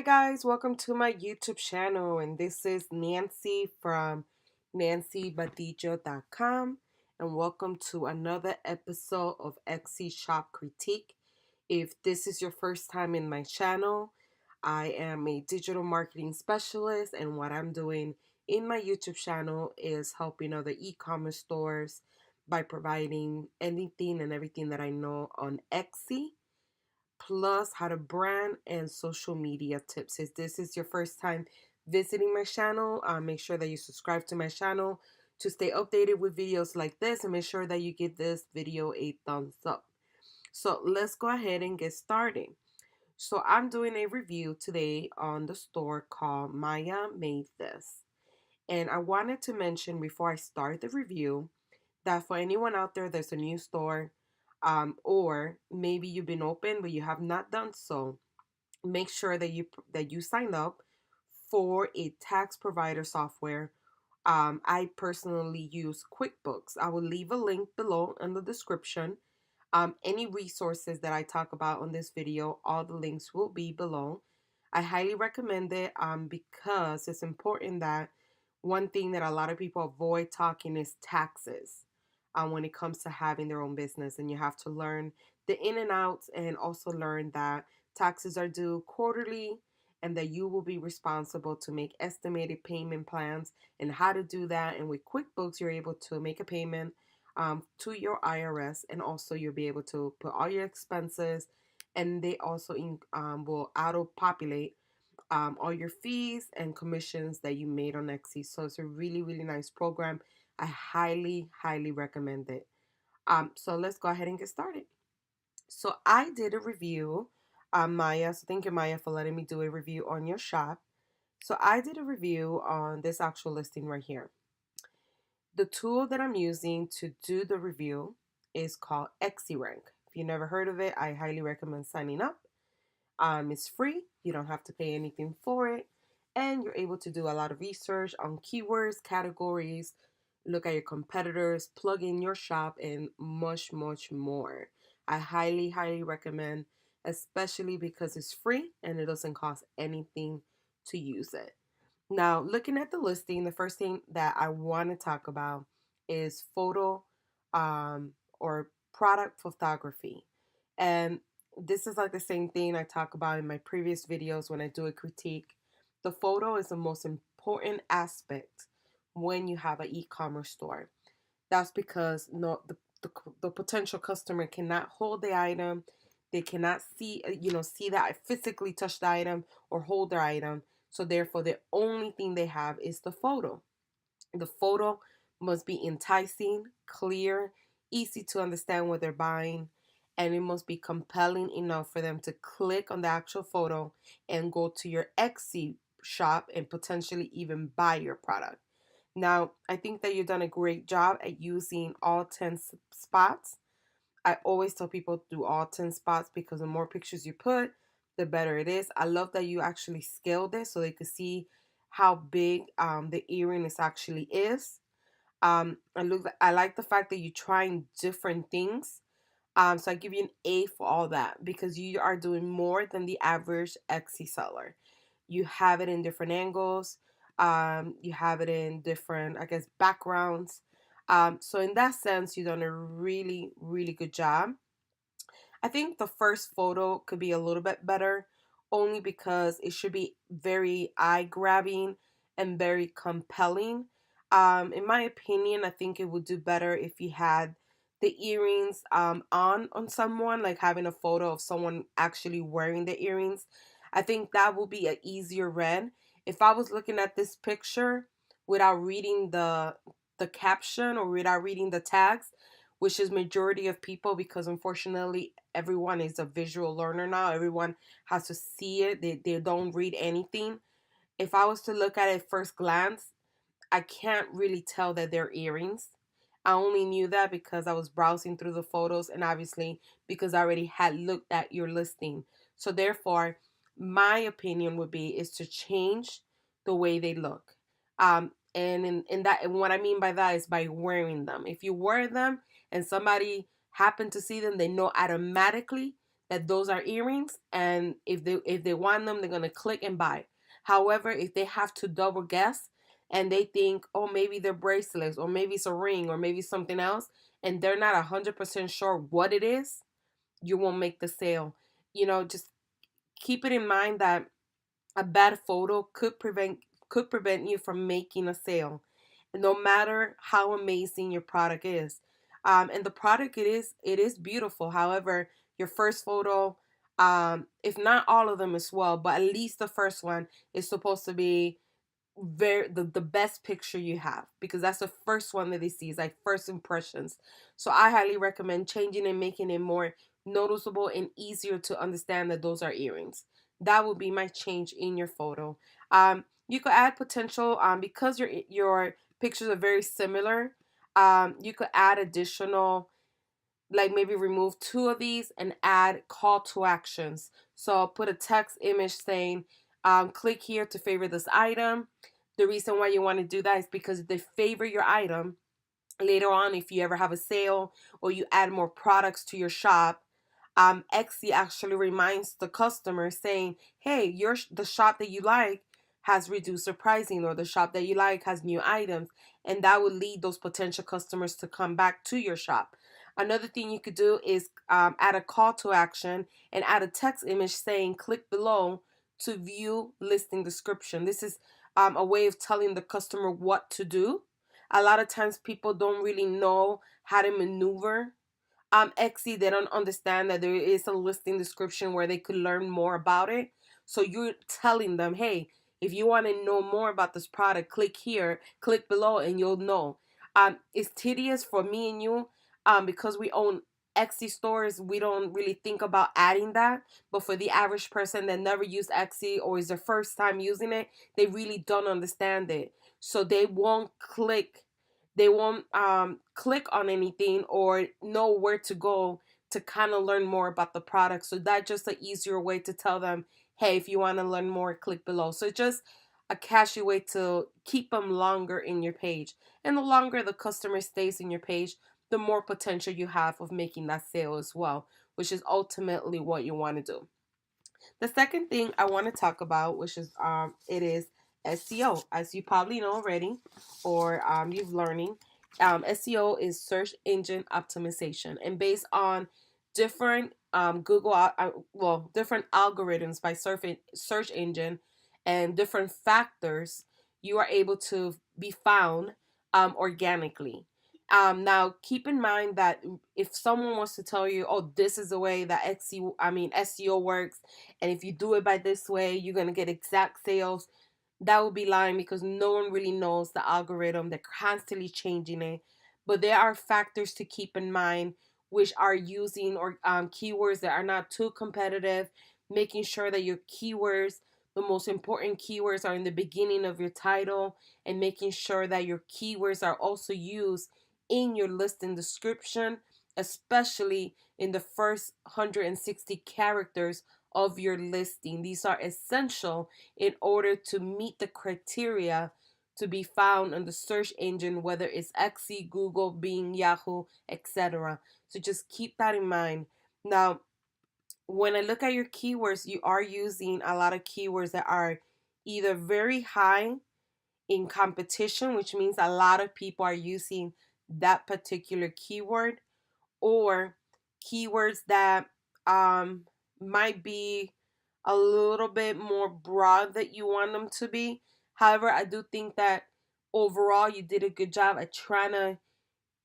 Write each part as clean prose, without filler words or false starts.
guys, welcome to my YouTube channel, and this is Nancy from nancybadijo.com, and welcome to another episode of Etsy Shop Critique. If this is your first time in my channel, I am a digital marketing specialist, and what I'm doing in my YouTube channel is helping other e-commerce stores by providing anything and everything that I know on Etsy, plus how to brand and social media tips. If this is your first time visiting my channel, make sure that you subscribe to my channel to stay updated with videos like this, and make sure that you give this video a thumbs up. So let's go ahead and get started. So I'm doing a review today on the store called Maya Made This. And I wanted to mention before I start the review that for anyone out there that's a new store, or maybe you've been open but you have not done so, make sure that you sign up for a tax provider software. I personally use QuickBooks. I will leave a link below in the description. Any resources that I talk about on this video, all the links will be below. I highly recommend it because it's important that one thing that a lot of people avoid talking is taxes when it comes to having their own business. And you have to learn the in and outs, and also learn that taxes are due quarterly and that you will be responsible to make estimated payment plans and how to do that. And with QuickBooks, you're able to make a payment to your IRS, and also you'll be able to put all your expenses, and they also will auto populate all your fees and commissions that you made on Etsy. So it's a really, really nice program. I highly, highly recommend it. So let's go ahead and get started. So I did a review, Maya. So thank you, Maya, for letting me do a review on your shop. So I did a review on this actual listing right here. The tool that I'm using to do the review is called ExyRank. If you never heard of it, I highly recommend signing up. It's free. You don't have to pay anything for it. And you're able to do a lot of research on keywords, categories, look at your competitors, plug in your shop, and much, much more. I highly, highly recommend, especially because it's free and it doesn't cost anything to use it. Now, looking at the listing, the first thing that I want to talk about is photo or product photography. And this is like the same thing I talk about in my previous videos when I do a critique. The photo is the most important aspect when you have an e-commerce store. That's because the potential customer cannot hold the item. They cannot see that I physically touch the item or hold the item. So therefore, the only thing they have is the photo. The photo must be enticing, clear, easy to understand what they're buying, and it must be compelling enough for them to click on the actual photo and go to your Etsy shop and potentially even buy your product. Now, I think that you've done a great job at using all 10 spots. I always tell people to do all 10 spots because the more pictures you put, the better it is. I love that you actually scaled it so they could see how big the earring actually is. I like the fact that you're trying different things. So I give you an A for all that because you are doing more than the average Etsy seller. You have it in different angles. You have it in different, I guess, backgrounds. So in that sense, you've done a really, really good job. I think the first photo could be a little bit better, only because it should be very eye-grabbing and very compelling. In my opinion, I think it would do better if you had the earrings on someone, like having a photo of someone actually wearing the earrings. I think that would be an easier read. If I was looking at this picture without reading the caption or without reading the tags, which is majority of people, because unfortunately everyone is a visual learner now. Everyone has to see it. They don't read anything. If I was to look at it first glance, I can't really tell that they're earrings. I only knew that because I was browsing through the photos, and obviously because I already had looked at your listing. So therefore, my opinion would be is to change the way they look. And what I mean by that is by wearing them. If you wear them and somebody happened to see them, they know automatically that those are earrings, and if they want them, they're gonna click and buy. However, if they have to double guess and they think, oh, maybe they're bracelets, or maybe it's a ring, or maybe something else, and they're not 100% sure what it is, you won't make the sale. Just keep it in mind that a bad photo could prevent you from making a sale, no matter how amazing your product is. And the product, it is beautiful. However, your first photo, if not all of them as well, but at least the first one is supposed to be the best picture you have, because that's the first one that they see, is like first impressions. So I highly recommend changing and making it more noticeable and easier to understand that those are earrings. That would be my change in your photo. You could add potential, because your pictures are very similar. You could add additional, like maybe remove two of these and add call to actions. So I'll put a text image saying, click here to favor this item. The reason why you want to do that is because if they favor your item, later on, if you ever have a sale or you add more products to your shop, Etsy actually reminds the customer saying, hey, the shop that you like has reduced their pricing, or the shop that you like has new items. And that would lead those potential customers to come back to your shop. Another thing you could do is add a call to action and add a text image saying, click below to view listing description. This is a way of telling the customer what to do. A lot of times people don't really know how to maneuver Etsy. They don't understand that there is a listing description where they could learn more about it. So you're telling them, hey, if you want to know more about this product, click here, click below, and you'll know. It's tedious for me and you, because we own Etsy stores. We don't really think about adding that. But for the average person that never used Etsy or is their first time using it, they really don't understand it. So they won't click on anything or know where to go to kind of learn more about the product. So that's just an easier way to tell them, hey, if you want to learn more, click below. So it's just a catchy way to keep them longer in your page. And the longer the customer stays in your page, the more potential you have of making that sale as well, which is ultimately what you want to do. The second thing I want to talk about, which is it is SEO. As you probably know already, or you've learning, SEO is search engine optimization, and based on different different algorithms by search engine and different factors, you are able to be found organically. Now, keep in mind that if someone wants to tell you, "Oh, this is the way that SEO works," and if you do it by this way, you're gonna get exact sales, that would be lying, because no one really knows the algorithm. They're constantly changing it. But there are factors to keep in mind, which are using or keywords that are not too competitive, making sure that your keywords, the most important keywords, are in the beginning of your title, and making sure that your keywords are also used in your listing description, especially in the first 160 characters of your listing. These are essential in order to meet the criteria to be found on the search engine, whether it's Etsy, Google, Bing, Yahoo, etc. So just keep that in mind. Now, when I look at your keywords, you are using a lot of keywords that are either very high in competition, which means a lot of people are using that particular keyword, or keywords that um, might be a little bit more broad that you want them to be. However, I do think that overall you did a good job at trying to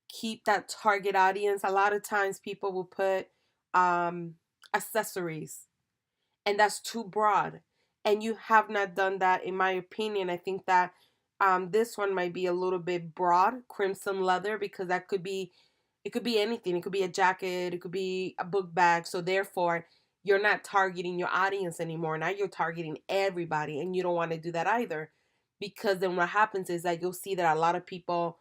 keep that target audience. A lot of times people will put accessories, and that's too broad. And you have not done that, in my opinion. I think that this one might be a little bit broad, crimson leather, because it could be anything. It could be a jacket, it could be a book bag. So therefore, you're not targeting your audience anymore. Now you're targeting everybody, and you don't want to do that either, because then what happens is that you'll see that a lot of people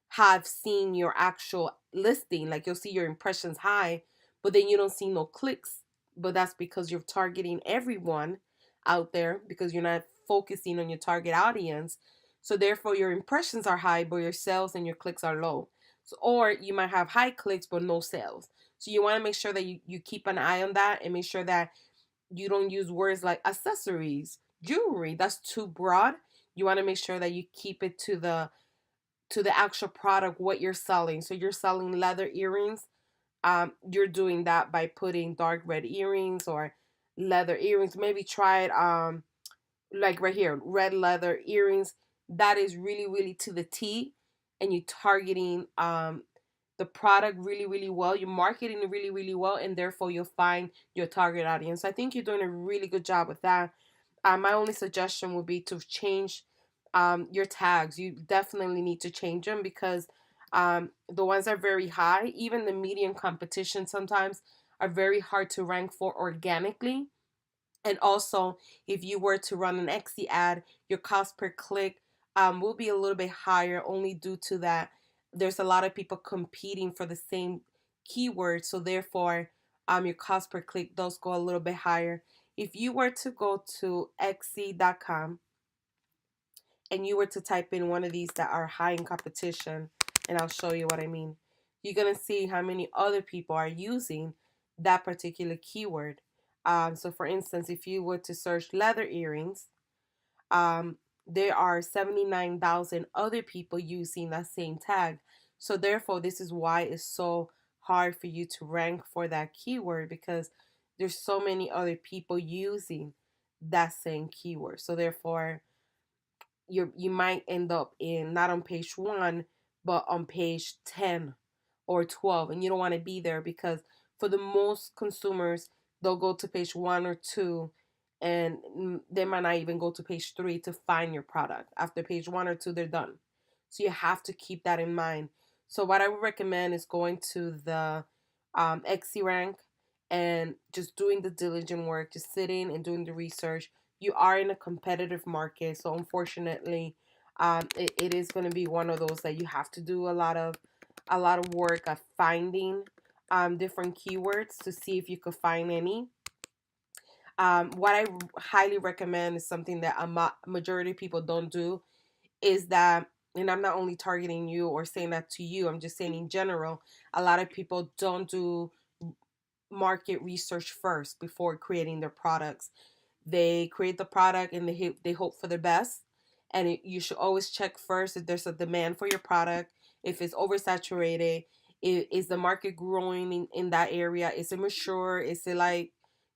have seen your actual listing, like you'll see your impressions high, but then you don't see no clicks. But that's because you're targeting everyone out there, because you're not focusing on your target audience. So therefore your impressions are high, but your sales and your clicks are low. So, or you might have high clicks but no sales. So you want to make sure that you keep an eye on that and make sure that you don't use words like accessories, jewelry. That's too broad. You want to make sure that you keep it to the actual product, what you're selling. So you're selling leather earrings. You're doing that by putting dark red earrings or leather earrings. Maybe try it like right here, red leather earrings. That is really, really to the T, and you targeting the product really, really well. You're marketing it really, really well, and therefore you'll find your target audience. I think you're doing a really good job with that. My only suggestion would be to change your tags. You definitely need to change them because the ones are very high. Even the medium competition sometimes are very hard to rank for organically. And also, if you were to run an Etsy ad, your cost per click will be a little bit higher only due to that there's a lot of people competing for the same keyword. So therefore, your cost per click does go a little bit higher. If you were to go to Etsy.com and you were to type in one of these that are high in competition, and I'll show you what I mean, you're going to see how many other people are using that particular keyword. So, for instance, if you were to search leather earrings, um, there are 79,000 other people using that same tag. So, therefore, this is why it's so hard for you to rank for that keyword because there's so many other people using that same keyword. So, therefore, you might end up in not on page 1 but on page 10 or 12, and you don't want to be there because for the most consumers they'll go to page 1 or 2 and they might not even go to page 3 to find your product. After page 1 or 2 they're done. So you have to keep that in mind. So what I would recommend is going to the Etsy rank and just doing the diligent work, just sitting and doing the research. You are in a competitive market, so unfortunately, it is going to be one of those that you have to do a lot of work of finding different keywords to see if you could find any. What I highly recommend is something that majority of people don't do is that, and I'm not only targeting you or saying that to you, I'm just saying in general, a lot of people don't do market research first before creating their products. They create the product and they hope for the best. And you should always check first if there's a demand for your product, if it's oversaturated, is the market growing in that area? Is it mature? Is it like,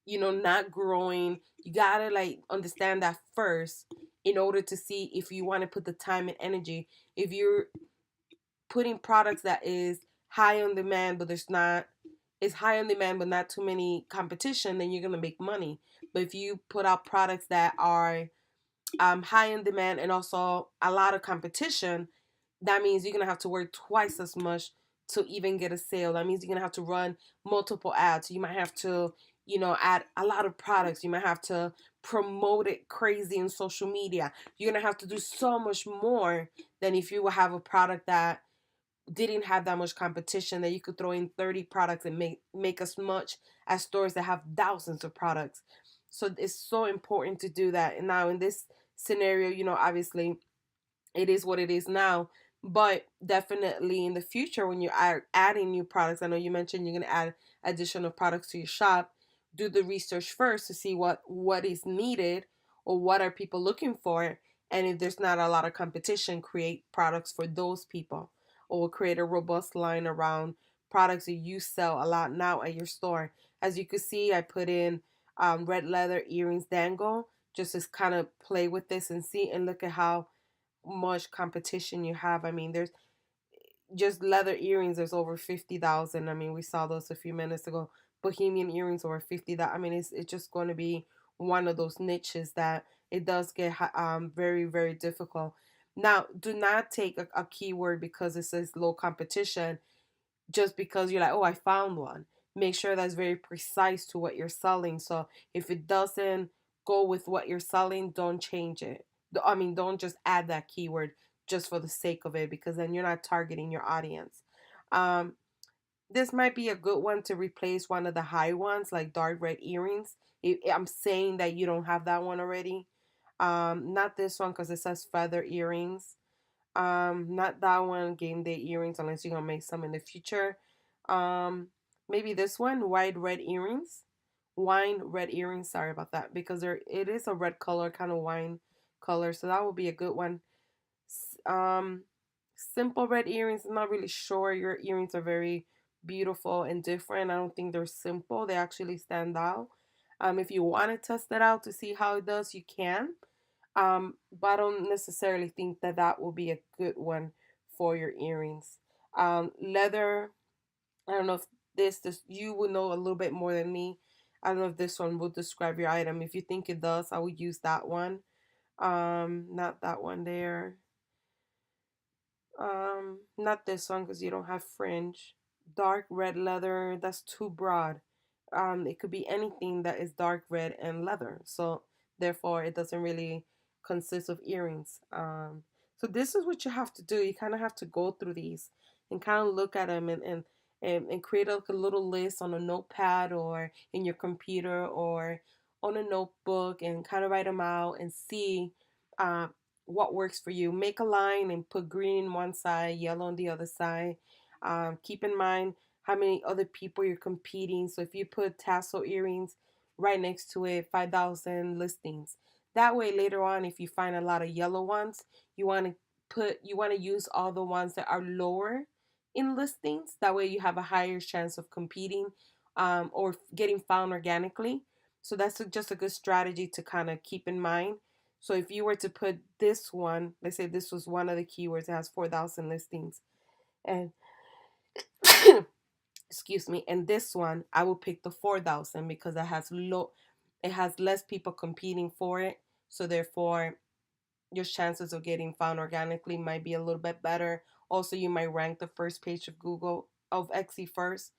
not growing? You gotta like understand that first in order to see if you want to put the time and energy. If you're putting products that is high on demand, but there's not, it's high on demand but not too many competition, then you're gonna make money. But if you put out products that are high in demand and also a lot of competition, that means you're gonna have to work twice as much to even get a sale. That means you're gonna have to run multiple ads. You might have to, add a lot of products. You might have to promote it crazy in social media. You're gonna have to do so much more than if you would have a product that didn't have that much competition, that you could throw in 30 products and make as much as stores that have thousands of products. So it's so important to do that. And now in this scenario, obviously it is what it is now, but definitely in the future when you are adding new products, I know you mentioned you're going to add additional products to your shop. Do the research first to see what is needed or what are people looking for, and if there's not a lot of competition, create products for those people, or create a robust line around products that you sell a lot now at your store. As you can see, I put in red leather earrings dangle just to kind of play with this and see and look at how much competition you have. I mean, there's just leather earrings. There's over 50,000. I mean, we saw those a few minutes ago. Bohemian earrings over 50,000. I mean, it's just going to be one of those niches that it does get very, very difficult. Now, do not take a keyword because it says low competition just because you're like, oh, I found one. Make sure that's very precise to what you're selling. So if it doesn't go with what you're selling, don't change it. I mean, don't just add that keyword just for the sake of it, because then you're not targeting your audience. Um, this might be a good one to replace one of the high ones, like dark red earrings. I'm saying that you don't have that one already. Not this one because it says feather earrings. Not that one, game day earrings, unless you're gonna make some in the future. Um, maybe this one, wide red earrings. Wine red earrings, sorry about that, because it is a red color, kind of wine color, so that would be a good one. Um, simple red earrings, I'm not really sure. Your earrings are very beautiful and different. I don't think they're simple. They actually stand out. If you want to test it out to see how it does, you can. But I don't necessarily think that that will be a good one for your earrings. Leather, I don't know if this you would know a little bit more than me. I don't know if this one will describe your item. If you think it does, I would use that one. Not that one there. Not this one because you don't have fringe. Dark red leather, that's too broad. It could be anything that is dark red and leather. So therefore it doesn't really consist of earrings. So this is what you have to do. You kind of have to go through these and kind of look at them and create like a little list on a notepad or in your computer or on a notebook and kind of write them out and see uh, what works for you. Make a line and put green in one side, yellow on the other side. Keep in mind how many other people you're competing. So if you put tassel earrings right next to it, 5,000 listings. That way later on, if you find a lot of yellow ones, you want to use all the ones that are lower in listings. That way you have a higher chance of competing or getting found organically. So that's just a good strategy to kind of keep in mind. So if you were to put this one, let's say this was one of the keywords, it has 4,000 listings, and excuse me, and this one I will pick the 4,000 because it has less people competing for it. So therefore, your chances of getting found organically might be a little bit better. Also, you might rank the first page of Google of Etsy first,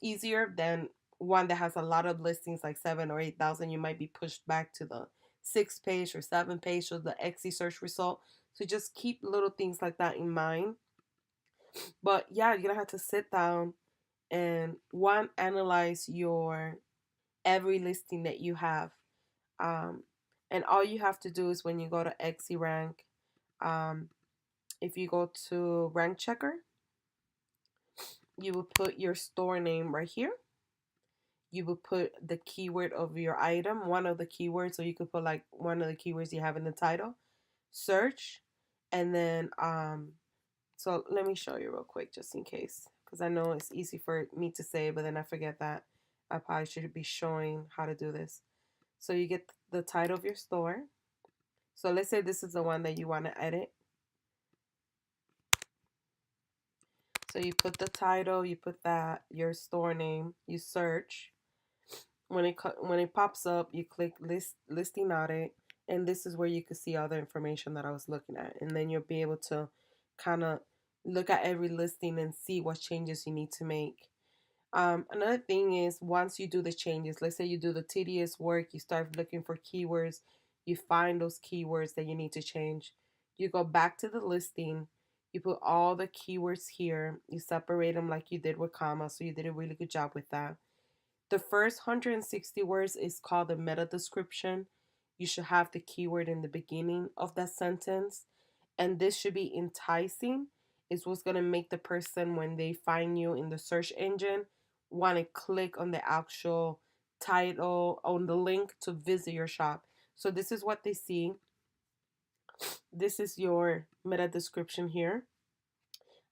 easier than one that has a lot of listings like 7 or 8,000. You might be pushed back to the 6th page or 7th page of the Etsy search result. So just keep little things like that in mind. But yeah, you're gonna have to sit down and one, analyze your every listing that you have. Um, and all you have to do is when you go to Etsy rank, um, if you go to rank checker, you will put your store name right here. You will put the keyword of your item, one of the keywords, so you could put like one of the keywords you have in the title, search, and then so let me show you real quick just in case, because I know it's easy for me to say, but then I forget that I probably should be showing how to do this. So you get the title of your store. So let's say this is the one that you want to edit. So you put the title, you put that your store name, you search. When it pops up, you click listing audit, and this is where you can see all the information that I was looking at, and then you'll be able to kind of look at every listing and see what changes you need to make. Another thing is once you do the changes, let's say you do the tedious work, you start looking for keywords, you find those keywords that you need to change. You go back to the listing, you put all the keywords here, you separate them like you did with commas, so you did a really good job with that. The first 160 words is called the meta description. You should have the keyword in the beginning of that sentence. And this should be enticing. It's what's going to make the person, when they find you in the search engine, want to click on the actual title, on the link to visit your shop. So this is what they see. This is your meta description here.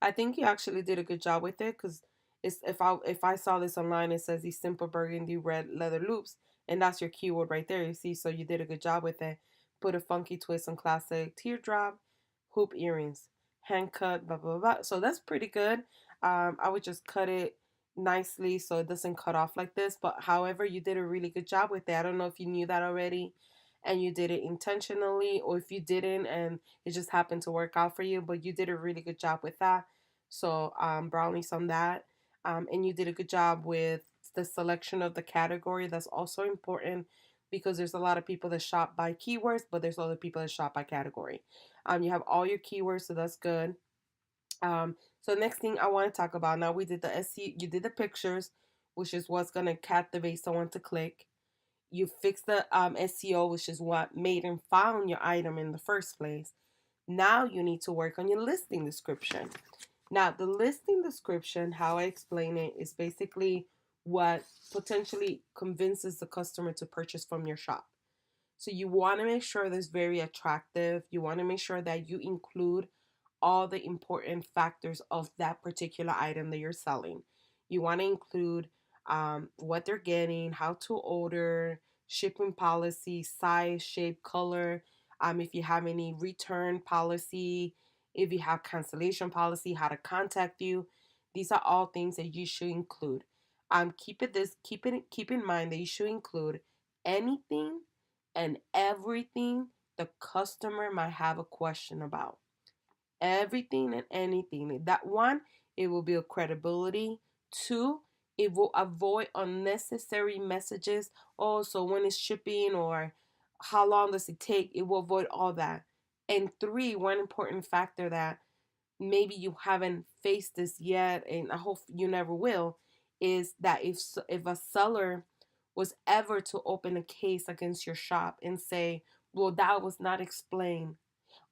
I think you actually did a good job with it because it's if I saw this online, it says these simple burgundy red leather loops, and that's your keyword right there. You see, so you did a good job with it. Put a funky twist on classic teardrop, hoop earrings, hand cut, blah blah blah. So that's pretty good. I would just cut it nicely so it doesn't cut off like this. But however, you did a really good job with it. I don't know if you knew that already and you did it intentionally, or if you didn't and it just happened to work out for you, but you did a really good job with that. So brownies on that. And you did a good job with the selection of the category. That's also important because there's a lot of people that shop by keywords, but there's other people that shop by category. You have all your keywords, so that's good. So next thing I want to talk about, now we did the SEO, you did the pictures, which is what's gonna captivate someone to click. You fix the SEO, which is what made and found your item in the first place. Now you need to work on your listing description. Now, the listing description, how I explain it, is basically what potentially convinces the customer to purchase from your shop. So you want to make sure that's very attractive. You want to make sure that you include all the important factors of that particular item that you're selling. You want to include what they're getting, how to order, shipping policy, size, shape, color. If you have any return policy, if you have cancellation policy, how to contact you. These are all things that you should include. Keep in mind that you should include anything and everything the customer might have a question about. Everything and anything. That one, it will build credibility. Two, it will avoid unnecessary messages. Oh, so when it's shipping or how long does it take? It will avoid all that. And three, one important factor that maybe you haven't faced this yet, and I hope you never will, is that if a seller was ever to open a case against your shop and say, well, that was not explained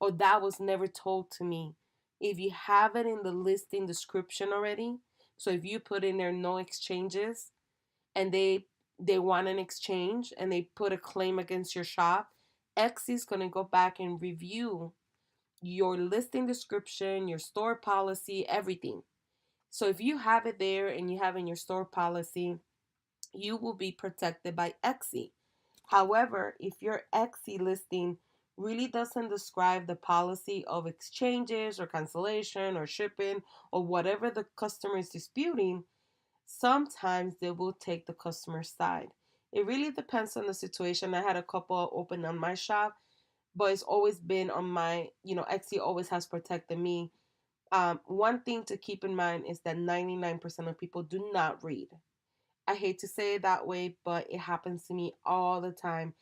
or that was never told to me. If you have it in the listing description already, so if you put in there no exchanges and they want an exchange and they put a claim against your shop, X is going to go back and review your listing description, your store policy, everything. So if you have it there and you have in your store policy, you will be protected by Xe. However, if your Xe listing really doesn't describe the policy of exchanges or cancellation or shipping or whatever the customer is disputing, sometimes they will take the customer's side. It really depends on the situation. I had a couple open on my shop, but it's always been on my, Xe always has protected me. One thing to keep in mind is that 99% of people do not read. I hate to say it that way, but it happens to me all the time.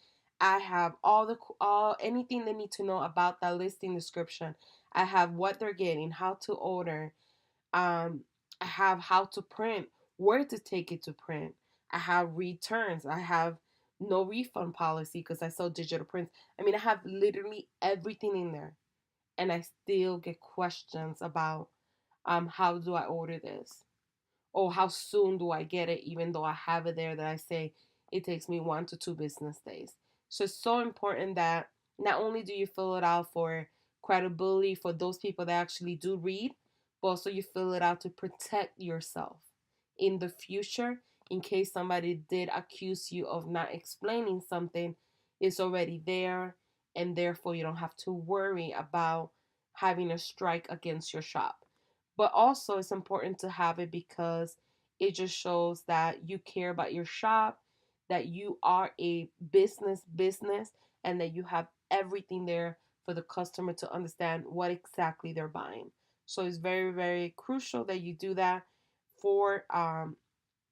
I have all anything they need to know about that listing description. I have what they're getting, how to order. Um, I have how to print, where to take it to print. I have returns. I have no refund policy because I sell digital prints. I mean, I have literally everything in there, and I still get questions about how do I order this? Oh, how soon do I get it, even though I have it there that I say it takes me 1 to 2 business days. So it's so important that not only do you fill it out for credibility for those people that actually do read, but also you fill it out to protect yourself in the future in case somebody did accuse you of not explaining something. It's already there, and therefore you don't have to worry about having a strike against your shop. But also, it's important to have it because it just shows that you care about your shop, that you are a business, and that you have everything there for the customer to understand what exactly they're buying. So it's very, very crucial that you do that for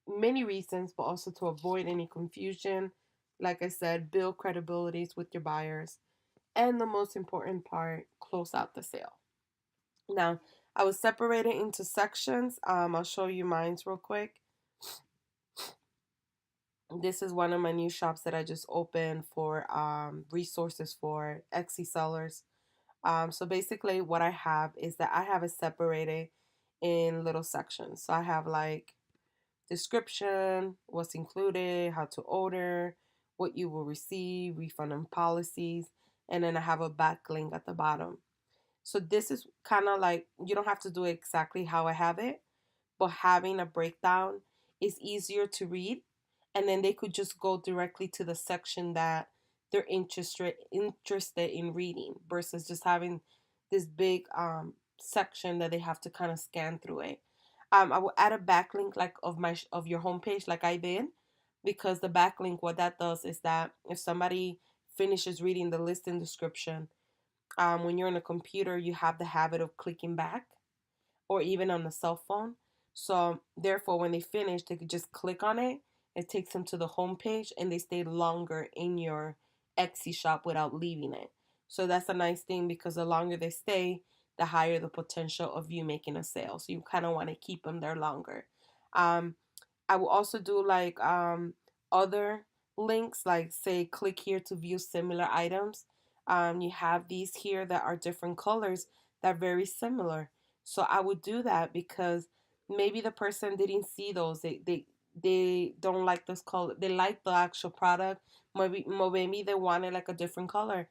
many reasons, but also to avoid any confusion. Like I said, build credibilities with your buyers. And the most important part, close out the sale. Now, I was separated into sections. I'll show you mine's real quick. This is one of my new shops that I just opened for resources for Etsy sellers. So basically, what I have is that I have it separated in little sections. So I have like description, what's included, how to order, what you will receive, refund and policies, and then I have a backlink at the bottom. So this is kind of like, you don't have to do it exactly how I have it, but having a breakdown is easier to read, and then they could just go directly to the section that they're interested in reading versus just having this big section that they have to kind of scan through it. I will add a backlink like of your homepage like I did, because the backlink, what that does is that if somebody finishes reading the listing description, when you're on a computer, you have the habit of clicking back, or even on the cell phone. So therefore, when they finish, they could just click on it. It takes them to the home page, and they stay longer in your Etsy shop without leaving it. So that's a nice thing, because the longer they stay, the higher the potential of you making a sale. So you kind of want to keep them there longer. Um, I will also do like other links, like say click here to view similar items. You have these here that are different colors that are very similar. So I would do that because maybe the person didn't see those. They don't like this color. They like the actual product. Maybe they wanted like a different color.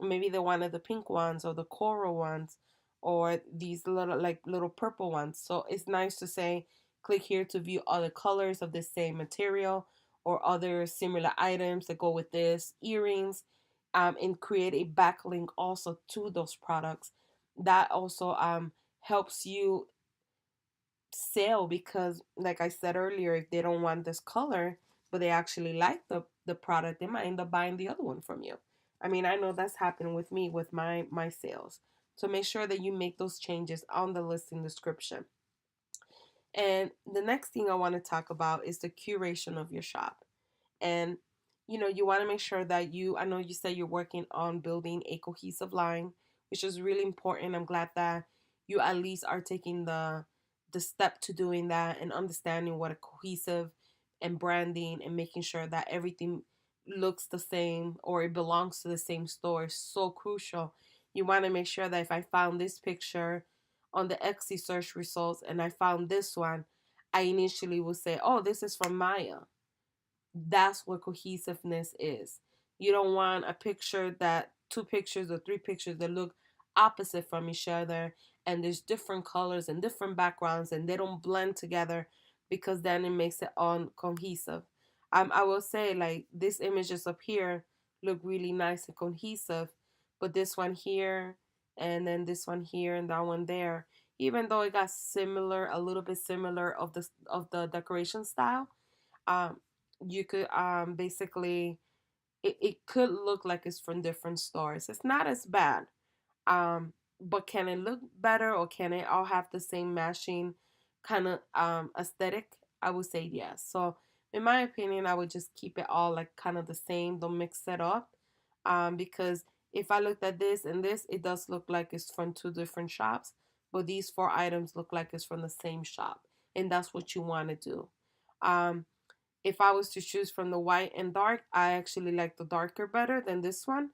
Maybe they wanted the pink ones or the coral ones or these little purple ones. So it's nice to say click here to view other colors of the same material or other similar items that go with this, earrings, and create a backlink also to those products. That also helps you sell because, like I said earlier, if they don't want this color, but they actually like the product, they might end up buying the other one from you. I mean, I know that's happened with me with my sales. So make sure that you make those changes on the listing description. And the next thing I want to talk about is the curation of your shop. And you want to make sure that I know you said you're working on building a cohesive line, which is really important. I'm glad that you at least are taking the step to doing that and understanding what a cohesive and branding and making sure that everything looks the same or it belongs to the same store is so crucial. You want to make sure that if I found this picture on the Etsy search results and I found this one, I initially will say, oh, this is from Maya. That's what cohesiveness is. You don't want a picture that two pictures or three pictures that look opposite from each other and there's different colors and different backgrounds and they don't blend together because then it makes it uncohesive. I will say like these images up here look really nice and cohesive, but this one here and then this one here and that one there, even though it got similar, a little bit similar of the decoration style, um, you could basically it could look like it's from different stores. It's not as bad. But can it look better or can it all have the same matching kind of aesthetic? I would say yes. So in my opinion, I would just keep it all like kind of the same. Don't mix it up. Because if I looked at this and this, it does look like it's from two different shops, but these four items look like it's from the same shop, and that's what you want to do. Um, if I was to choose from the white and dark, I actually like the darker better than this one.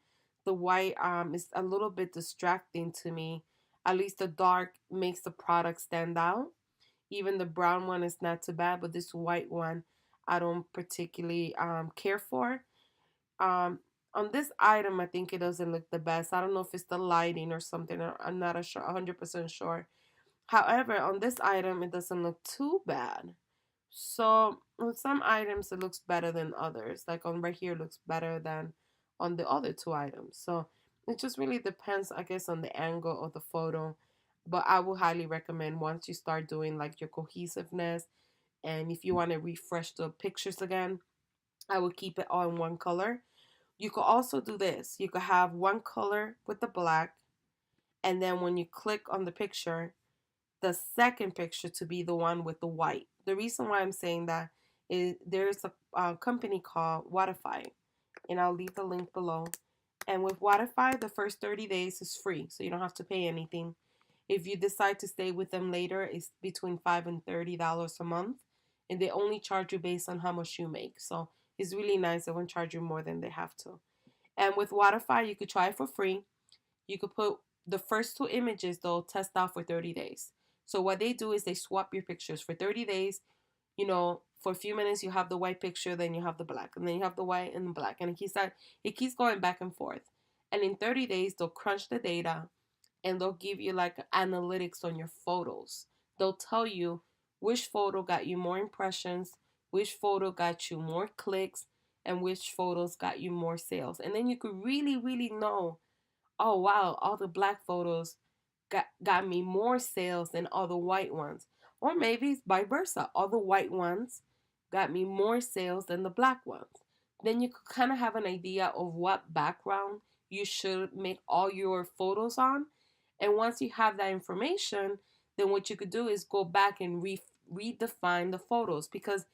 The white is a little bit distracting to me. At least the dark makes the product stand out. Even the brown one is not too bad, but this white one I don't particularly care for. Um, on this item, I think it doesn't look the best. I don't know if it's the lighting or something. I'm not 100% sure. However, on this item, it doesn't look too bad. So on some items it looks better than others. Like on right here looks better than on the other two items. So it just really depends, I guess, on the angle of the photo. But I would highly recommend once you start doing like your cohesiveness and if you want to refresh the pictures again, I would keep it all in one color. You could also do this. You could have one color with the black, and then when you click on the picture, the second picture to be the one with the white. The reason why I'm saying that is there's a company called Watify, and I'll leave the link below. And with Watify, the first 30 days is free, so you don't have to pay anything. If you decide to stay with them later, it's between $5 and $30 a month, and they only charge you based on how much you make. So it's really nice. They won't charge you more than they have to. And with Watify, you could try it for free. You could put the first two images, they'll test out for 30 days. So what they do is they swap your pictures for 30 days. For a few minutes you have the white picture, then you have the black, and then you have the white and the black, and it keeps going back and forth. And in 30 days they'll crunch the data and they'll give you like analytics on your photos. They'll tell you which photo got you more impressions, which photo got you more clicks, and which photos got you more sales. And then you could really, really know, oh wow, all the black photos got me more sales than all the white ones. Or maybe it's vice versa. All the white ones got me more sales than the black ones. Then you could kind of have an idea of what background you should make all your photos on. And once you have that information, then what you could do is go back and redefine the photos because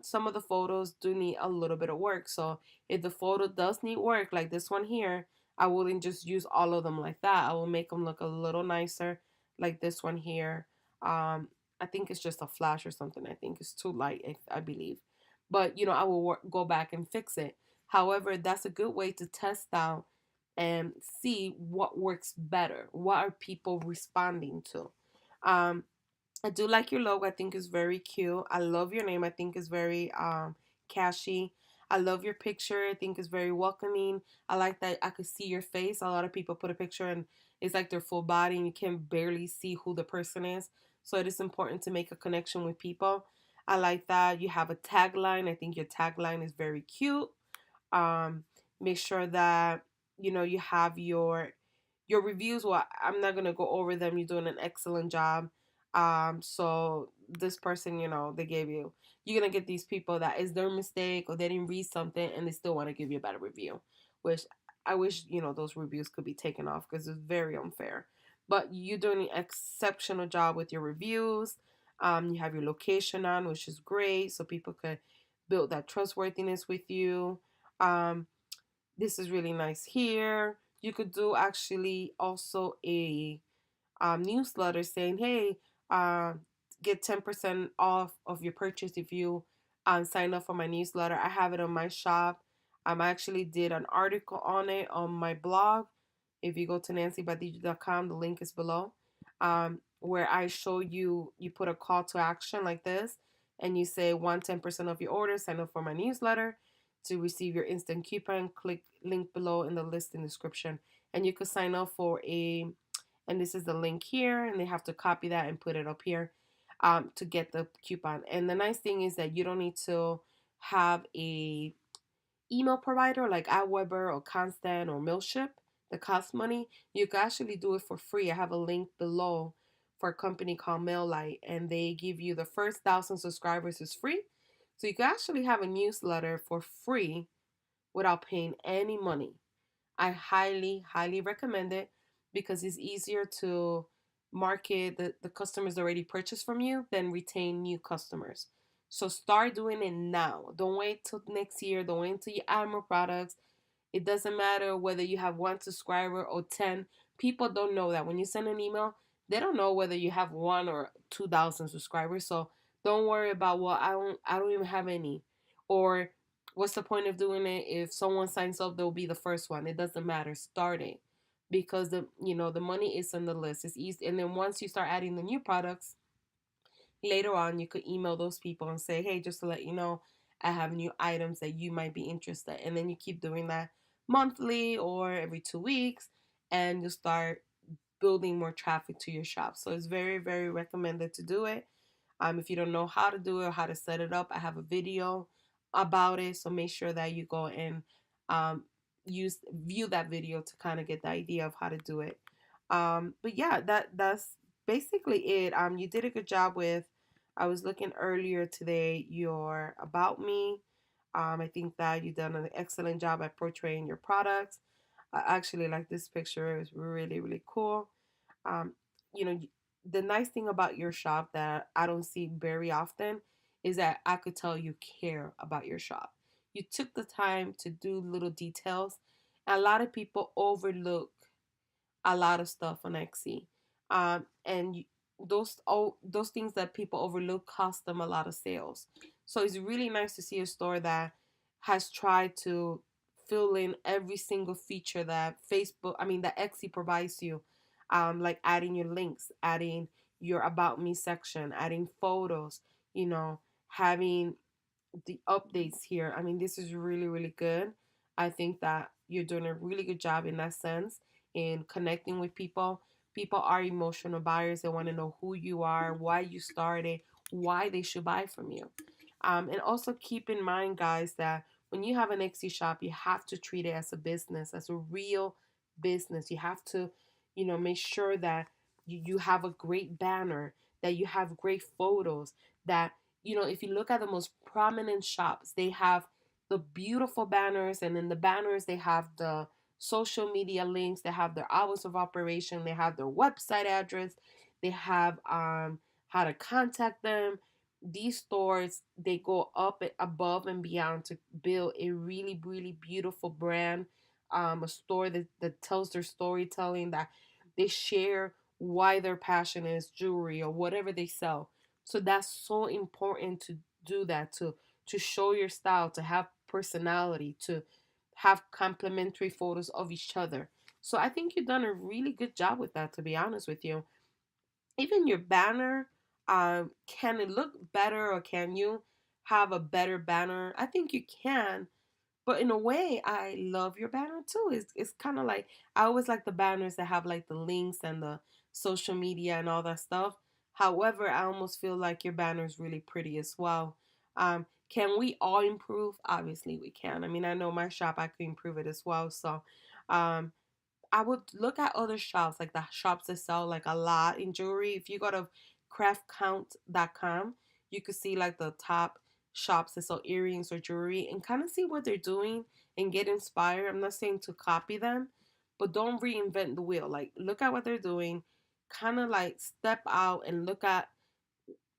some of the photos do need a little bit of work. So if the photo does need work, like this one here, I wouldn't just use all of them like that. I will make them look a little nicer, like this one here. I think it's just a flash or something. I think it's too light, I believe. But, I will go back and fix it. However, that's a good way to test out and see what works better. What are people responding to? Um, I do like your logo. I think it's very cute. I love your name. I think it's very catchy. I love your picture. I think it's very welcoming. I like that I could see your face. A lot of people put a picture and it's like their full body and you can barely see who the person is. So it is important to make a connection with people. I like that you have a tagline. I think your tagline is very cute. um Make sure that you have your reviews. Well, I'm not gonna go over them. You're doing an excellent job. So this person, they gave you, you're gonna get these people that is their mistake or they didn't read something and they still want to give you a better review, which I wish those reviews could be taken off because it's very unfair. But you're doing an exceptional job with your reviews. You have your location on, which is great, so people could build that trustworthiness with you. um, this is really nice here. You could do actually also a newsletter saying, hey, uh, get 10% off of your purchase if you sign up for my newsletter. I have it on my shop. I actually did an article on it on my blog. If you go to nancybadija.com, the link is below, where I show you, you put a call to action like this, and you say, want 10% of your order, sign up for my newsletter to receive your instant coupon. Click link below in the listing description, and you could sign up for a, and this is the link here, and they have to copy that and put it up here to get the coupon. And the nice thing is that you don't need to have a email provider like AdWeber or Constant or Mailship that costs money. You can actually do it for free. I have a link below for a company called Maillight, and they give you the first 1,000 subscribers is free. So you can actually have a newsletter for free without paying any money. I highly, highly recommend it because it's easier to market the customers already purchased from you than retain new customers. So start doing it now. Don't wait till next year. Don't wait until you add more products. It doesn't matter whether you have one subscriber or 10. People don't know that. When you send an email, they don't know whether you have one or 2,000 subscribers. So don't worry about, well, I don't even have any. Or what's the point of doing it? If someone signs up, they'll be the first one. It doesn't matter. Start it. Because the money is on the list. It's easy. And then once you start adding the new products, later on you could email those people and say, hey, just to let you know, I have new items that you might be interested, and then you keep doing that monthly or every 2 weeks, and you start building more traffic to your shop. So it's very, very recommended to do it. If you don't know how to do it or how to set it up, I have a video about it, so make sure that you go and view that video to kind of get the idea of how to do it. But yeah, that's basically it. You did a good job with. I was looking earlier today your about me. I think that you've done an excellent job at portraying your products. I actually like this picture. It's really, really cool. Um, you know, the nice thing about your shop that I don't see very often is that I could tell you care about your shop. You took the time to do little details. A lot of people overlook a lot of stuff on Etsy, and those things that people overlook cost them a lot of sales. So it's really nice to see a store that has tried to fill in every single feature that that Etsy provides you, like adding your links, adding your about me section, adding photos, having the updates here. I mean, this is really, really good. I think that you're doing a really good job in that sense in connecting with people. People are emotional buyers. They want to know who you are, why you started, why they should buy from you. And also keep in mind, guys, that when you have an Etsy shop, you have to treat it as a business, as a real business. You have to, make sure that you have a great banner, that you have great photos, that if you look at the most prominent shops, they have the beautiful banners, and in the banners, they have the social media links, they have their hours of operation, they have their website address, they have how to contact them. These stores, they go up above and beyond to build a really, really beautiful brand, a store that tells their storytelling, that they share why their passion is jewelry or whatever they sell. So that's so important to do that, to show your style, to have personality, to have complimentary photos of each other. So I think you've done a really good job with that, to be honest with you. Even your banner, can it look better, or can you have a better banner? I think you can, but in a way, I love your banner too. It's kind of like, I always like the banners that have like the links and the social media and all that stuff. However, I almost feel like your banner is really pretty as well. Can we all improve? Obviously, we can. I mean, I know my shop, I could improve it as well. So, um, I would look at other shops, like the shops that sell like a lot in jewelry. If you go to craftcount.com, you could see like the top shops that sell earrings or jewelry and kind of see what they're doing and get inspired. I'm not saying to copy them, but don't reinvent the wheel. Like, look at what they're doing, kind of like step out and look at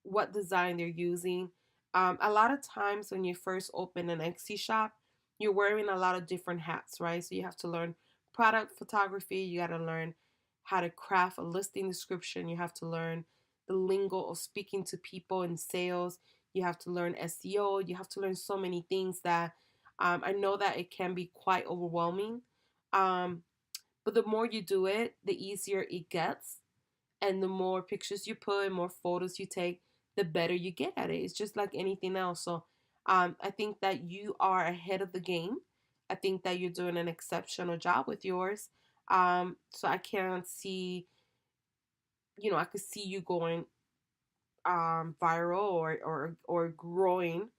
what design they're using. A lot of times when you first open an Etsy shop, you're wearing a lot of different hats, right? So you have to learn product photography, you got to learn how to craft a listing description, you have to learn the lingo of speaking to people in sales, you have to learn SEO, you have to learn so many things that I know that it can be quite overwhelming. Um, but the more you do it, the easier it gets, and the more pictures you put and more photos you take, the better you get at it. It's just like anything else. So I think that you are ahead of the game. I think that you're doing an exceptional job with yours. So I can't see, I could see you going viral, or growing,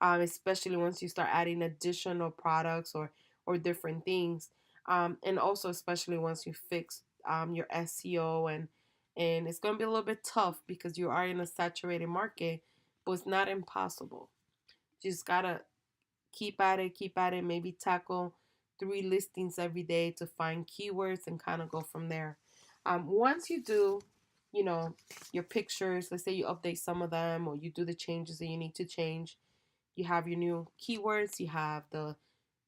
especially once you start adding additional products or different things, and also especially once you fix your SEO, and it's going to be a little bit tough because you are in a saturated market, but it's not impossible. You just gotta keep at it, maybe tackle 3 listings every day to find keywords and kind of go from there. Once you do, you know, your pictures, let's say you update some of them or you do the changes that you need to change, you have your new keywords, you have the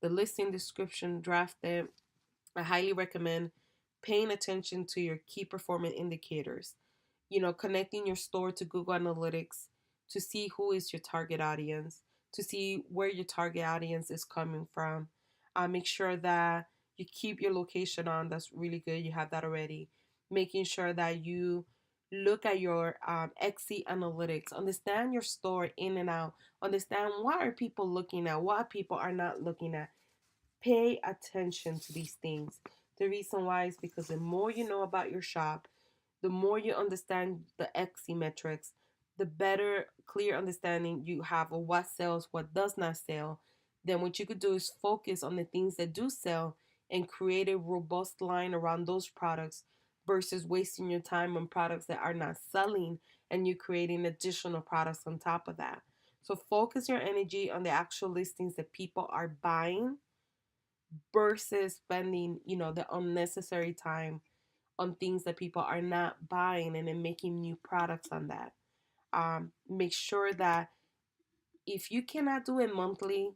listing description drafted. I highly recommend paying attention to your key performance indicators, connecting your store to Google Analytics to see who is your target audience, to see where your target audience is coming from. Make sure that you keep your location on. That's really good. You have that already. Making sure that you look at your Etsy analytics, understand your store in and out, understand what are people looking at, what people are not looking at. Pay attention to these things. The reason why is because the more you know about your shop, the more you understand the Etsy metrics, the better clear understanding you have of what sells, what does not sell. Then what you could do is focus on the things that do sell and create a robust line around those products versus wasting your time on products that are not selling and you creating additional products on top of that. So focus your energy on the actual listings that people are buying versus spending, the unnecessary time on things that people are not buying and then making new products on that. Make sure that if you cannot do it monthly,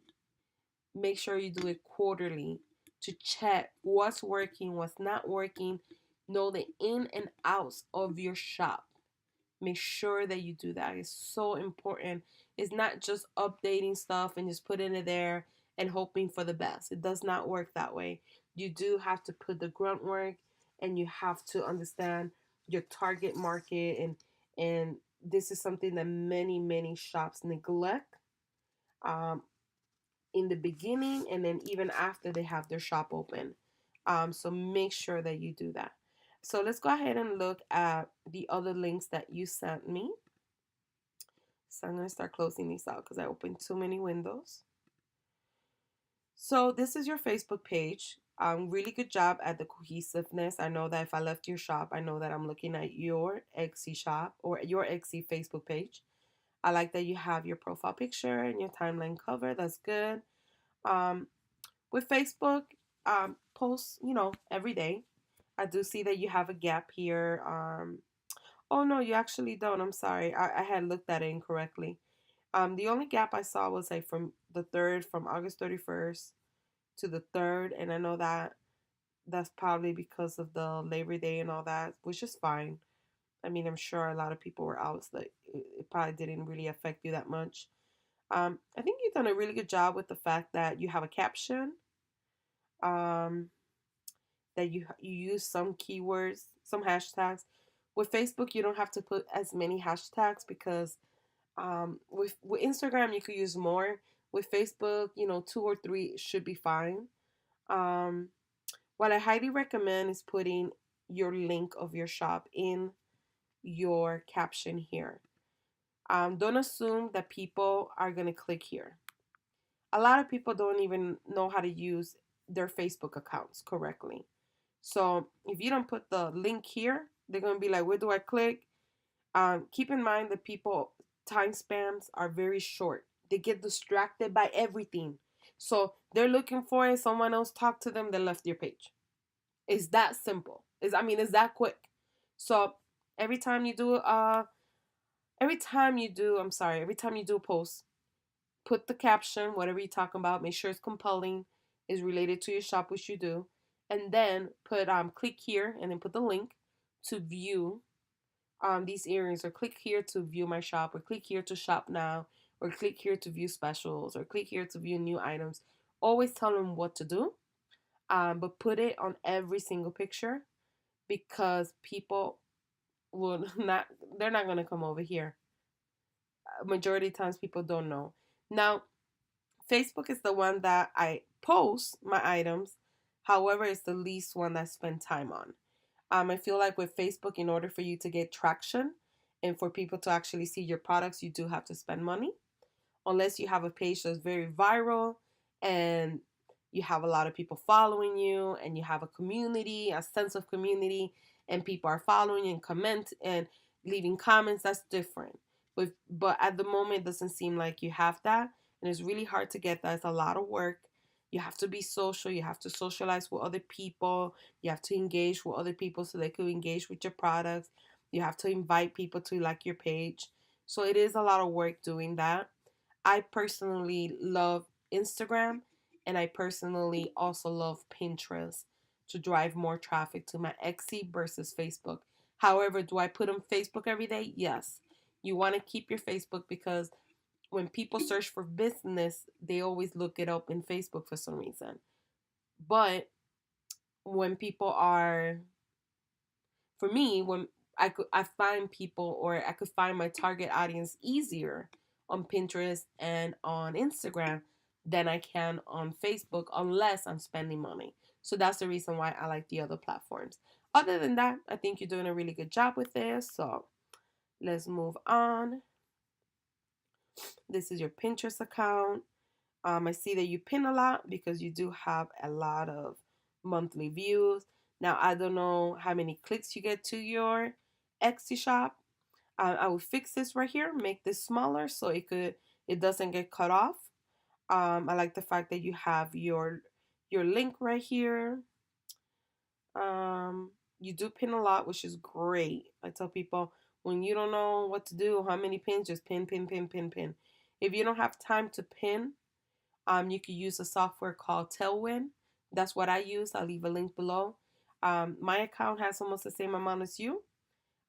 make sure you do it quarterly to check what's working, what's not working, know the in and outs of your shop. Make sure that you do that. It's so important. It's not just updating stuff and just putting it there and hoping for the best. It does not work that way. You do have to put the grunt work, and you have to understand your target market, and this is something that many shops neglect um, in the beginning and then even after they have their shop open. So make sure that you do that. So let's go ahead and look at the other links that you sent me. So I'm going to start closing these out because I opened too many windows. So this is your Facebook page. Really good job at the cohesiveness. I know that if I left your shop, I know that I'm looking at your Etsy shop or your Etsy Facebook page. I like that you have your profile picture and your timeline cover. That's good. Um, with Facebook, posts, every day. I do see that you have a gap here. Oh no, you actually don't. I'm sorry. I had looked at it incorrectly. The only gap I saw was like from August 31st to the 3rd, and I know that that's probably because of the Labor Day and all that, which is fine. I mean, I'm sure a lot of people were out, so it probably didn't really affect you that much. I think you've done a really good job with the fact that you have a caption, um, that you use some keywords, some hashtags, With Facebook, you don't have to put as many hashtags because with Instagram, you could use more. With Facebook, 2 or 3 should be fine. Um, what I highly recommend is putting your link of your shop in your caption here. Don't assume that people are going to click here. A lot of people don't even know how to use their Facebook accounts correctly. So if you don't put the link here, they're going to be like, where do I click? Keep in mind that people time spans are very short. They get distracted by everything. So they're looking for it. Someone else talked to them. They left your page. It's that simple. It's that quick. So every time you do every time you do a post, put the caption, whatever you're talking about, make sure it's compelling, is related to your shop, which you do, and then put click here and then put the link to view these earrings, or click here to view my shop, or click here to shop now, or click here to view specials, or click here to view new items. Always tell them what to do, but put it on every single picture because people will not, they're not going to come over here. Majority of times people don't know. Now, Facebook is the one that I post my items. However, it's the least one that I spend time on. I feel like with Facebook, in order for you to get traction and for people to actually see your products, you do have to spend money. Unless you have a page that's very viral and you have a lot of people following you and you have a community, a sense of community, and people are following and comment and leaving comments, that's different. But at the moment, it doesn't seem like you have that, and it's really hard to get that. It's a lot of work. You have to be social. You have to socialize with other people. You have to engage with other people so they can engage with your products. You have to invite people to like your page. So it is a lot of work doing that. I personally love Instagram, and I personally also love Pinterest to drive more traffic to my Etsy versus Facebook. However, do I put on Facebook every day? Yes. You want to keep your Facebook because when people search for business, they always look it up in Facebook for some reason. But when people are, for me, when I find people, or I could find my target audience easier on Pinterest and on Instagram than I can on Facebook, unless I'm spending money. So that's the reason why I like the other platforms. Other than that, I think you're doing a really good job with this. So let's move on. This is your Pinterest account. I see that you pin a lot because you do have a lot of monthly views. Now, I don't know how many clicks you get to your Etsy shop. I will fix this right here, make this smaller so it doesn't get cut off. I like the fact that you have your link right here. You do pin a lot, which is great. I tell people, when you don't know what to do, how many pins, just pin, pin, pin, pin, pin. If you don't have time to pin, you can use a software called Tailwind. That's what I use. I'll leave a link below. My account has almost the same amount as you.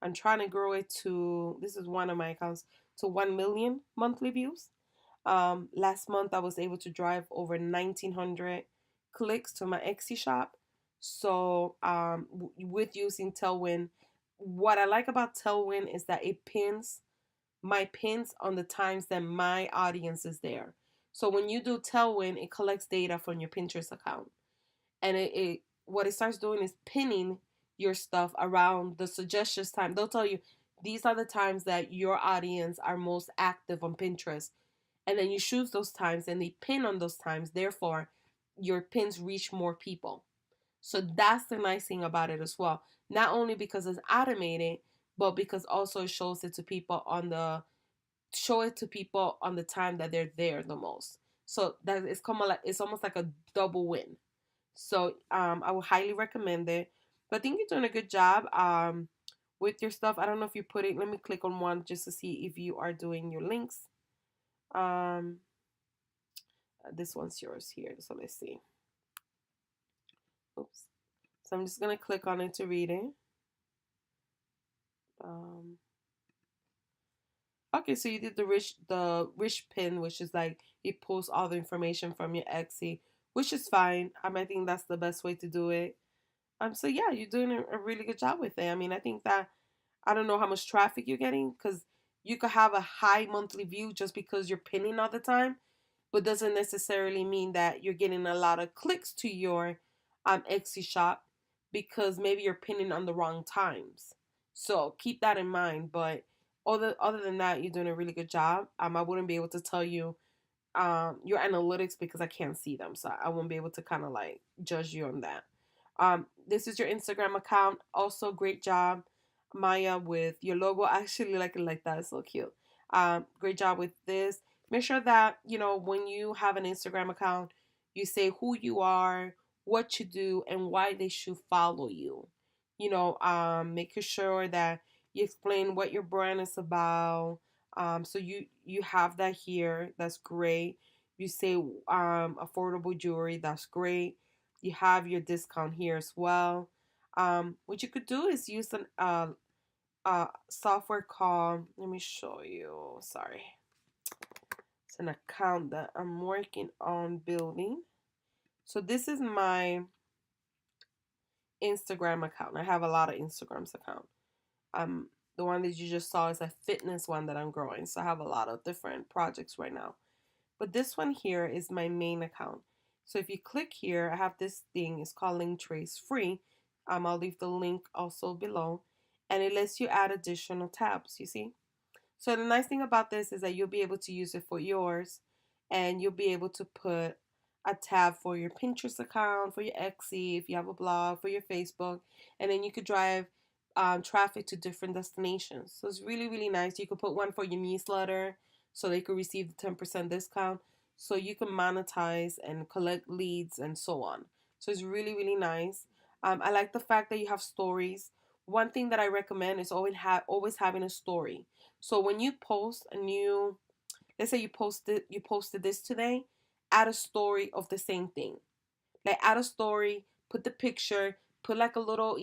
I'm trying to grow it to, this is one of my accounts, to 1 million monthly views. Last month, I was able to drive over 1,900 clicks to my Etsy shop. So, with using Tailwind, what I like about Tailwind is that it pins my pins on the times that my audience is there. So when you do Tailwind, it collects data from your Pinterest account, and it what it starts doing is pinning your stuff around the suggestions time. They'll tell you these are the times that your audience are most active on Pinterest, and then you choose those times and they pin on those times. Therefore, your pins reach more people. So that's the nice thing about it as well. Not only because it's automated, but because also it shows it to people on the time that they're there the most. So that it's almost like a double win. So I would highly recommend it. But I think you're doing a good job with your stuff. I don't know if you put it. Let me click on one just to see if you are doing your links. Um, this one's yours here. So let's see. Oops. So I'm just gonna click on it to read it. Okay, so you did the rich pin, which is like it pulls all the information from your Etsy, which is fine. I think that's the best way to do it. So yeah, you're doing a really good job with it. I think that I don't know how much traffic you're getting, because you could have a high monthly view just because you're pinning all the time, but doesn't necessarily mean that you're getting a lot of clicks to your Etsy shop, because maybe you're pinning on the wrong times. So keep that in mind. But other than that, you're doing a really good job. I wouldn't be able to tell you your analytics because I can't see them, so I won't be able to kind of like judge you on that. This is your Instagram account. Also, great job, Maya, with your logo. I actually like it like that. It's so cute. Great job with this. Make sure that when you have an Instagram account, you say who you are, what you do, and why they should follow you. Making sure that you explain what your brand is about. So you have that here. That's great. You say affordable jewelry. That's great. You have your discount here as well. What you could do is use an software called. Let me show you. Sorry, it's an account that I'm working on building. So this is my Instagram account. I have a lot of Instagrams account. Um, the one that you just saw is a fitness one that I'm growing. So I have a lot of different projects right now. But this one here is my main account. So if you click here, I have this thing. It's called Linktree free. I'll leave the link also below. And it lets you add additional tabs, you see? So the nice thing about this is that you'll be able to use it for yours, and you'll be able to put a tab for your Pinterest account, for your Etsy, if you have a blog, for your Facebook, and then you could drive traffic to different destinations. So it's really, really nice. You could put one for your newsletter so they could receive the 10% discount. So you can monetize and collect leads and so on. So it's really, really nice. I like the fact that you have stories. One thing that I recommend is always having a story. So when you post a new, let's say you posted this today, add a story of the same thing. Like add a story, put the picture, put like a little,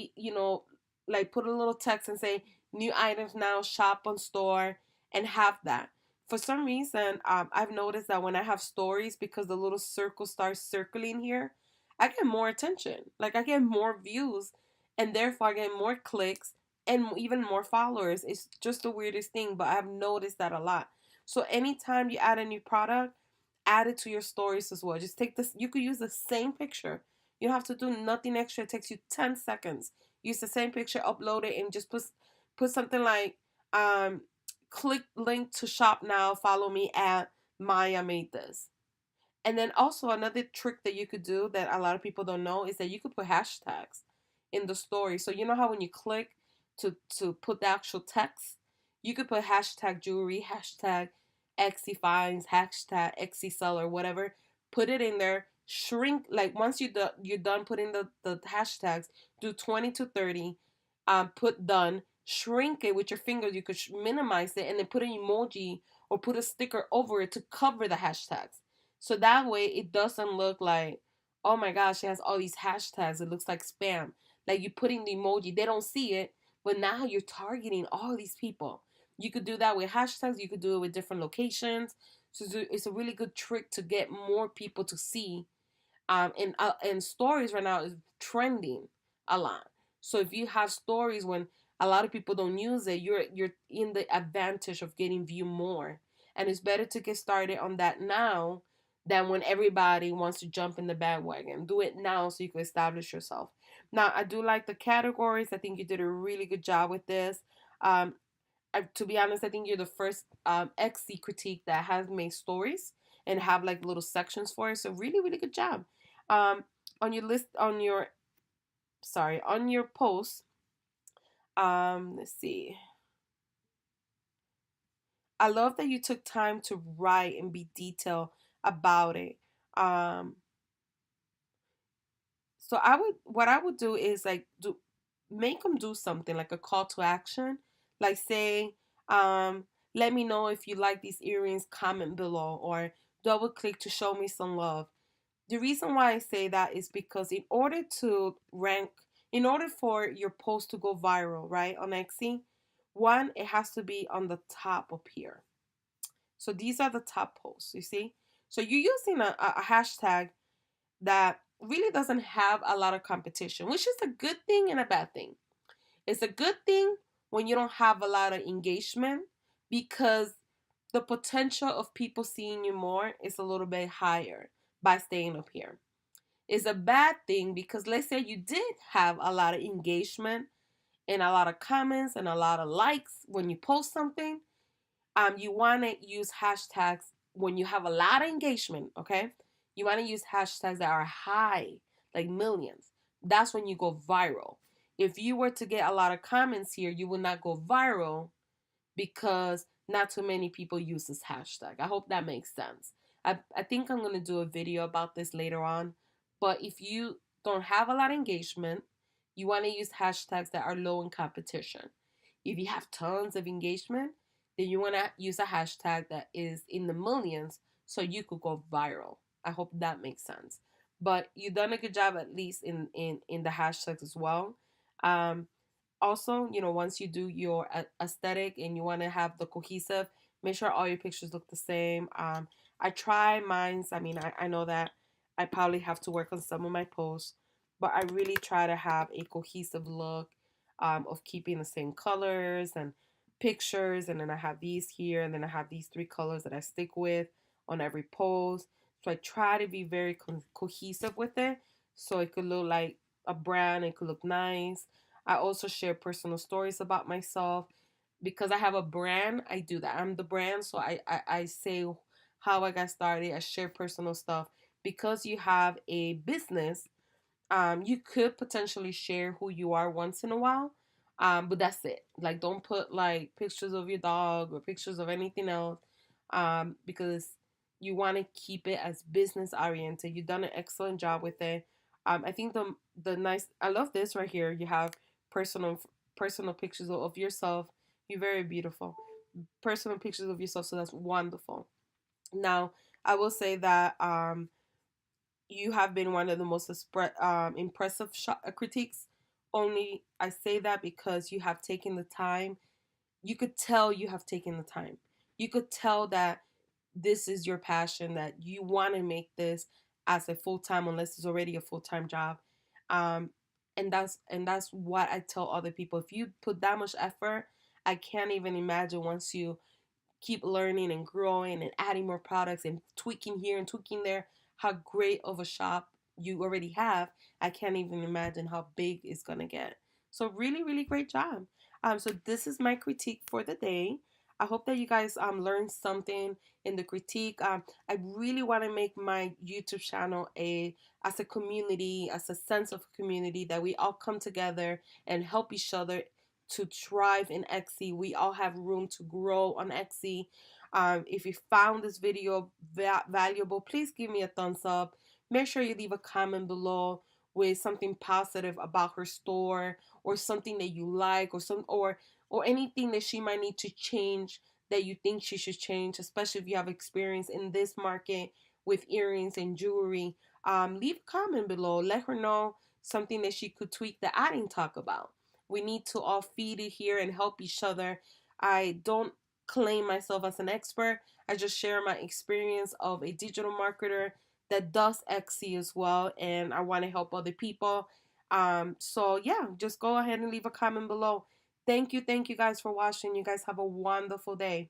like put a little text and say new items now, shop on store, and have that. For some reason, I've noticed that when I have stories, because the little circle starts circling here, I get more attention. Like I get more views, and therefore I get more clicks and even more followers. It's just the weirdest thing, but I've noticed that a lot. So anytime you add a new product, add it to your stories as well. Just take this, you could use the same picture. You don't have to do nothing extra. It takes you 10 seconds. Use the same picture, upload it, and just put something like um click link to shop now, follow me at Maya made this. And then also another trick that you could do that a lot of people don't know is that you could put hashtags in the story. So you know how when you click to put the actual text, you could put hashtag jewelry, hashtag Etsy finds, hashtag Etsy seller, whatever. Put it in there. Shrink, like once you're done putting the hashtags, do 20 to 30. Put done. Shrink it with your fingers. You could minimize it and then put an emoji or put a sticker over it to cover the hashtags. So that way it doesn't look like, oh my gosh, it has all these hashtags. It looks like spam. Like you putting the emoji, they don't see it, but now you're targeting all these people. You could do that with hashtags. You could do it with different locations. So it's a really good trick to get more people to see. And stories right now is trending a lot. So if you have stories when a lot of people don't use it, you're in the advantage of getting view more. And it's better to get started on that now than when everybody wants to jump in the bandwagon. Do it now so you can establish yourself. Now, I do like the categories. I think you did a really good job with this. Um, to be honest, I think you're the first Etsy critique that has made stories and have like little sections for it. So really, really good job. Um, on your list, on your post. Let's see. I love that you took time to write and be detailed about it. Um, so what I would do is like make them do something like a call to action, like say, um, let me know if you like these earrings, comment below, or double click to show me some love. The reason why I say that is because in order for your post to go viral, right, on Etsy, one, it has to be on the top up here. So these are the top posts, you see? So you're using a hashtag that really doesn't have a lot of competition, which is a good thing and a bad thing. It's a good thing when you don't have a lot of engagement, because the potential of people seeing you more is a little bit higher by staying up here. It's a bad thing because let's say you did have a lot of engagement and a lot of comments and a lot of likes when you post something. You want to use hashtags when you have a lot of engagement, okay? You want to use hashtags that are high, like millions. That's when you go viral. If you were to get a lot of comments here, you will not go viral because not too many people use this hashtag. I hope that makes sense. I think I'm going to do a video about this later on. But if you don't have a lot of engagement, you want to use hashtags that are low in competition. If you have tons of engagement, then you want to use a hashtag that is in the millions so you could go viral. I hope that makes sense. But you've done a good job at least in the hashtags as well. Um, Also, once you do your aesthetic and you want to have the cohesive, make sure all your pictures look the same. I try mine's. I mean, I know that I probably have to work on some of my posts, but I really try to have a cohesive look, of keeping the same colors and pictures. And then I have these here, and then I have these three colors that I stick with on every post. So I try to be very cohesive with it so it could look like a brand, it could look nice. I also share personal stories about myself because I have a brand. I do that. I'm the brand, so I say how I got started. I share personal stuff because you have a business. You could potentially share who you are once in a while, but that's it. Like, don't put like pictures of your dog or pictures of anything else, because you want to keep it as business oriented. You've done an excellent job with it. I think the nice. I love this right here. You have personal personal pictures of yourself. You're very beautiful. Personal pictures of yourself, so that's wonderful. Now, I will say that you have been one of the most impressive critiques. Only I say that because you have taken the time. You could tell you have taken the time. You could tell that this is your passion, that you want to make this as a full time, unless it's already a full time job. Um, and that's what I tell other people. If you put that much effort, I can't even imagine once you keep learning and growing and adding more products and tweaking here and tweaking there, how great of a shop you already have. I can't even imagine how big it's gonna get. So really, really great job. So this is my critique for the day. I hope that you guys learned something in the critique. I really want to make my YouTube channel a as a community, as a sense of community, that we all come together and help each other to thrive in Etsy. We all have room to grow on Etsy. If you found this video valuable, please give me a thumbs up. Make sure you leave a comment below with something positive about her store, or something that you like, or or anything that she might need to change, that you think she should change, especially if you have experience in this market with earrings and jewelry. Leave a comment below. Let her know something that she could tweak that I didn't talk about. We need to all feed it here and help each other. I don't claim myself as an expert. I just share my experience of a digital marketer that does Etsy as well, and I want to help other people. So yeah, just go ahead and leave a comment below. Thank you guys for watching. You guys have a wonderful day.